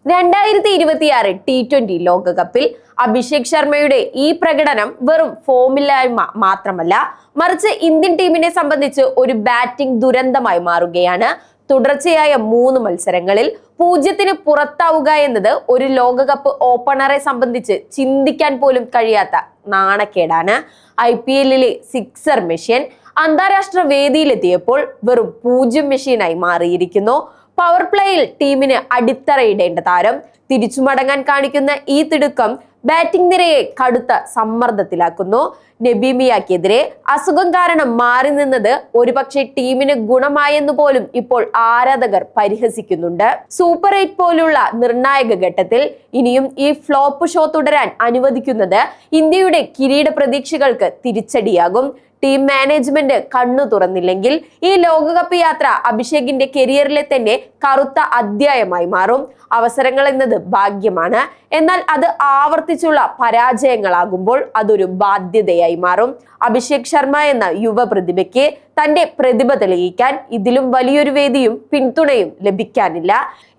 2026 T20 ലോകകപ്പിൽ അഭിഷേക് ശർമ്മയുടെ ഈ പ്രകടനം വെറും ഫോമില്ലായ്മ മാത്രമല്ല, മറിച്ച് ഇന്ത്യൻ ടീമിനെ സംബന്ധിച്ച് ഒരു ബാറ്റിംഗ് ദുരന്തമായി മാറുകയാണ്. തുടർച്ചയായ 3 മത്സരങ്ങളിൽ 0-ന് പുറത്താവുക എന്നത് ഒരു ലോകകപ്പ് ഓപ്പണറെ സംബന്ധിച്ച് ചിന്തിക്കാൻ പോലും കഴിയാത്ത നാണക്കേടാണ്. IPL-ലെ സിക്സർ മെഷീൻ അന്താരാഷ്ട്ര വേദിയിലെത്തിയപ്പോൾ വെറും 0 മെഷീനായി മാറിയിരിക്കുന്നു. പവർ പ്ലേയിൽ ടീമിന് അടിത്തറയിടേണ്ട താരം തിരിച്ചു മടങ്ങാൻ കാണിക്കുന്ന ഈ തിടുക്കം ബാറ്റിംഗ് നിരയെ കടുത്ത സമ്മർദ്ദത്തിലാക്കുന്നു. നബീമിയക്കെതിരെ അസുഖം കാരണം മാറി നിന്നത് ഒരുപക്ഷെ ടീമിന് ഗുണമായെന്നു പോലും ഇപ്പോൾ ആരാധകർ പരിഹസിക്കുന്നുണ്ട്. സൂപ്പർ 8 പോലുള്ള നിർണായക ഘട്ടത്തിൽ ഇനിയും ഈ ഫ്ലോപ്പ് ഷോ തുടരാൻ അനുവദിക്കുന്നത് ഇന്ത്യയുടെ കിരീട പ്രതീക്ഷകൾക്ക് തിരിച്ചടിയാകും. ടീം മാനേജ്മെന്റ് കണ്ണു തുറന്നില്ലെങ്കിൽ ഈ ലോകകപ്പ് യാത്ര അഭിഷേകിന്റെ കരിയറിലെ തന്നെ കറുത്ത അധ്യായമായി മാറും. അവസരങ്ങൾ എന്നത് ഭാഗ്യമാണ്, എന്നാൽ അത് ആവർത്തിച്ചുള്ള പരാജയങ്ങളാകുമ്പോൾ അതൊരു ബാധ്യതയായി മാറും. അഭിഷേക് ശർമ്മ എന്ന യുവ പ്രതിഭയ്ക്ക് തന്റെ പ്രതിഭ തെളിയിക്കാൻ ഇതിലും വലിയൊരു വേദിയും പിന്തുണയും ലഭിക്കാനില്ല.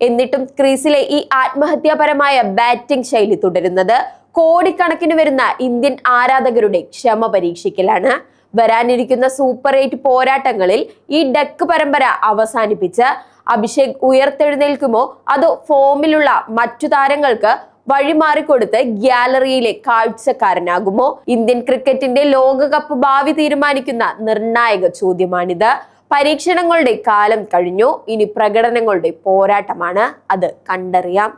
എന്നിട്ടും ക്രീസിലെ ഈ ആത്മഹത്യാപരമായ ബാറ്റിംഗ് ശൈലി തുടരുന്നത് കോടിക്കണക്കിന് വരുന്ന ഇന്ത്യൻ ആരാധകരുടെ ക്ഷമ പരീക്ഷിക്കലാണ്. വരാനിരിക്കുന്ന സൂപ്പർ 8 പോരാട്ടങ്ങളിൽ ഈ ഡക്ക് പരമ്പര അവസാനിപ്പിച്ച് അഭിഷേക് ഉയർത്തെഴുന്നേൽക്കുമോ, അതോ ഫോമിലുള്ള മറ്റു താരങ്ങൾക്ക് വഴിമാറിക്കൊടുത്ത് ഗ്യാലറിയിലെ കാഴ്ചക്കാരനാകുമോ? ഇന്ത്യൻ ക്രിക്കറ്റിന്റെ ലോകകപ്പ് ഭാവി തീരുമാനിക്കുന്ന നിർണായക ചോദ്യമാണിത്. പരീക്ഷണങ്ങളുടെ കാലം കഴിഞ്ഞു, ഇനി പ്രകടനങ്ങളുടെ പോരാട്ടമാണ്. അത് കണ്ടറിയാം.